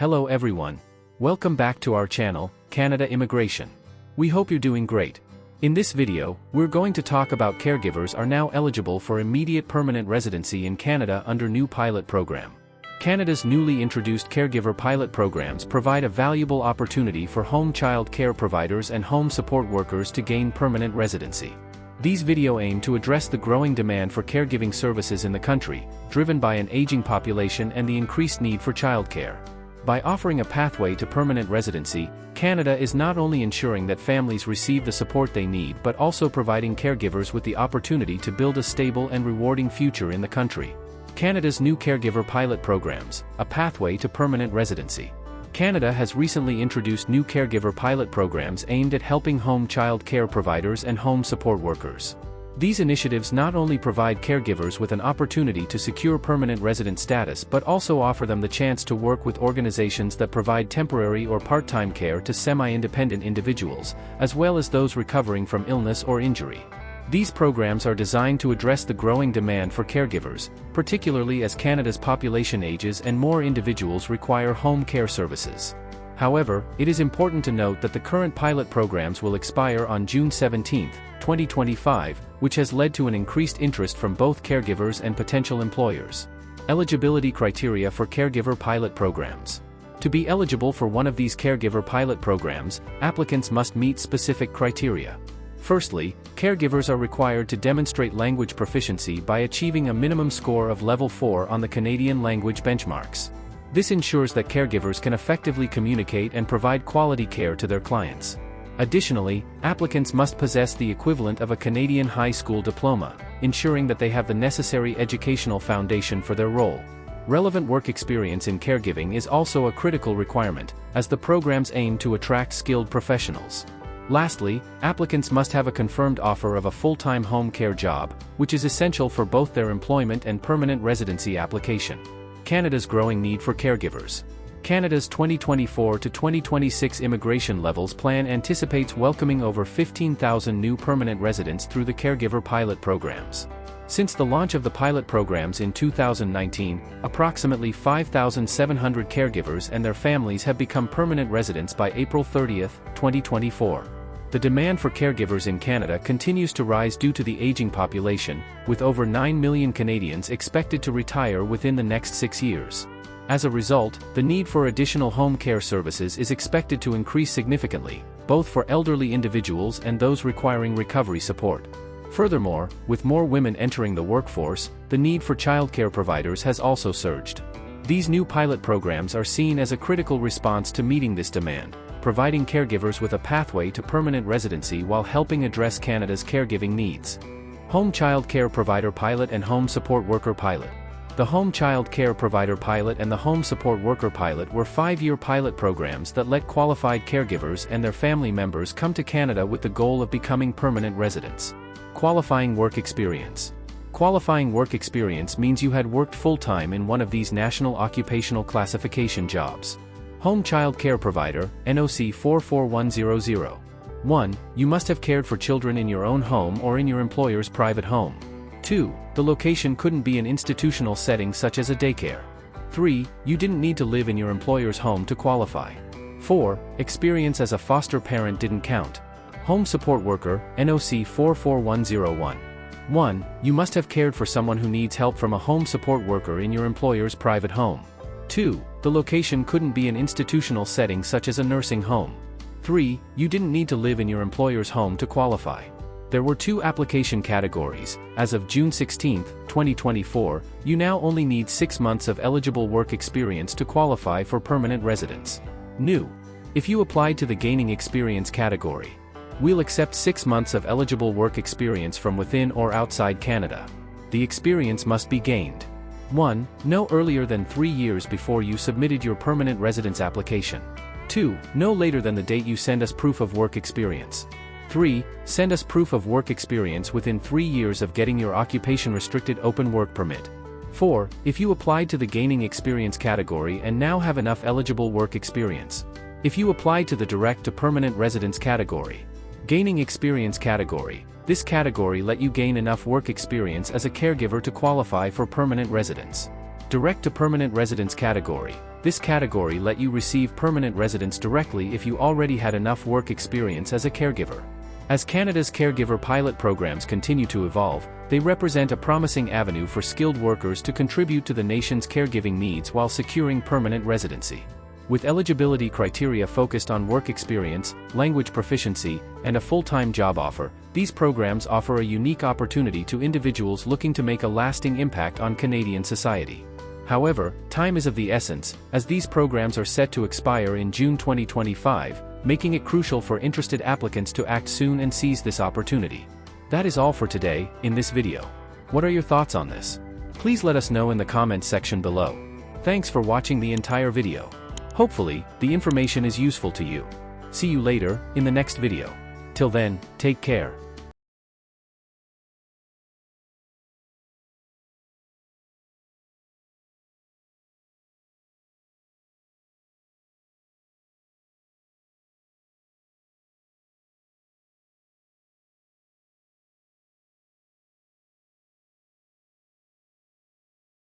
Hello everyone. Welcome back to our channel, Canada Immigration. We hope you're doing great. In this video, we're going to talk about caregivers are now eligible for immediate permanent residency in Canada under new pilot program. Canada's newly introduced caregiver pilot programs provide a valuable opportunity for home child care providers and home support workers to gain permanent residency. These video aim to address the growing demand for caregiving services in the country, driven by an aging population and the increased need for childcare. By offering a pathway to permanent residency, Canada is not only ensuring that families receive the support they need but also providing caregivers with the opportunity to build a stable and rewarding future in the country. Canada's new caregiver pilot programs, a pathway to permanent residency. Canada has recently introduced new caregiver pilot programs aimed at helping home child care providers and home support workers. These initiatives not only provide caregivers with an opportunity to secure permanent resident status but also offer them the chance to work with organizations that provide temporary or part-time care to semi-independent individuals, as well as those recovering from illness or injury. These programs are designed to address the growing demand for caregivers, particularly as Canada's population ages and more individuals require home care services. However, it is important to note that the current pilot programs will expire on June 17, 2025, which has led to an increased interest from both caregivers and potential employers. Eligibility criteria for caregiver pilot programs. To be eligible for one of these caregiver pilot programs, applicants must meet specific criteria. Firstly, caregivers are required to demonstrate language proficiency by achieving a minimum score of level 4 on the Canadian language benchmarks. This ensures that caregivers can effectively communicate and provide quality care to their clients. Additionally, applicants must possess the equivalent of a Canadian high school diploma, ensuring that they have the necessary educational foundation for their role. Relevant work experience in caregiving is also a critical requirement, as the programs aim to attract skilled professionals. Lastly, applicants must have a confirmed offer of a full-time home care job, which is essential for both their employment and permanent residency application. Canada's growing need for caregivers. Canada's 2024 to 2026 immigration levels plan anticipates welcoming over 15,000 new permanent residents through the caregiver pilot programs. Since the launch of the pilot programs in 2019, approximately 5,700 caregivers and their families have become permanent residents by April 30, 2024. The demand for caregivers in Canada continues to rise due to the aging population, with over 9 million Canadians expected to retire within the next 6 years. As a result, the need for additional home care services is expected to increase significantly, both for elderly individuals and those requiring recovery support. Furthermore, with more women entering the workforce, the need for childcare providers has also surged. These new pilot programs are seen as a critical response to meeting this demand, providing caregivers with a pathway to permanent residency while helping address Canada's caregiving needs. Home Child Care Provider Pilot and Home Support Worker Pilot. The Home Child Care Provider Pilot and the Home Support Worker Pilot were 5-year pilot programs that let qualified caregivers and their family members come to Canada with the goal of becoming permanent residents. Qualifying work experience. Qualifying work experience means you had worked full-time in one of these National Occupational Classification jobs. Home Child Care Provider, NOC 44100. 1. You must have cared for children in your own home or in your employer's private home. 2. The location couldn't be an institutional setting such as a daycare. 3. You didn't need to live in your employer's home to qualify. 4. Experience as a foster parent didn't count. Home Support Worker, NOC 44101. 1. You must have cared for someone who needs help from a home support worker in your employer's private home. 2. The location couldn't be an institutional setting such as a nursing home. 3. You didn't need to live in your employer's home to qualify. There were 2 application categories. As of June 16, 2024, you now only need 6 months of eligible work experience to qualify for permanent residence. New. If you applied to the gaining experience category, we'll accept 6 months of eligible work experience from within or outside Canada. The experience must be gained. 1. No earlier than 3 years before you submitted your permanent residence application. 2. No later than the date you send us proof of work experience. 3. Send us proof of work experience within 3 years of getting your occupation-restricted open work permit. 4. If you applied to the gaining experience category and now have enough eligible work experience. If you applied to the direct to permanent residence category. Gaining experience category. This category let you gain enough work experience as a caregiver to qualify for permanent residence. Direct to permanent residence category. This category let you receive permanent residence directly if you already had enough work experience as a caregiver. As Canada's caregiver pilot programs continue to evolve, they represent a promising avenue for skilled workers to contribute to the nation's caregiving needs while securing permanent residency. With eligibility criteria focused on work experience, language proficiency, and a full-time job offer, these programs offer a unique opportunity to individuals looking to make a lasting impact on Canadian society. However, time is of the essence, as these programs are set to expire in June 2025, making it crucial for interested applicants to act soon and seize this opportunity. That is all for today, in this video. What are your thoughts on this? Please let us know in the comments section below. Thanks for watching the entire video. Hopefully, the information is useful to you. See you later, in the next video. Till then, take care.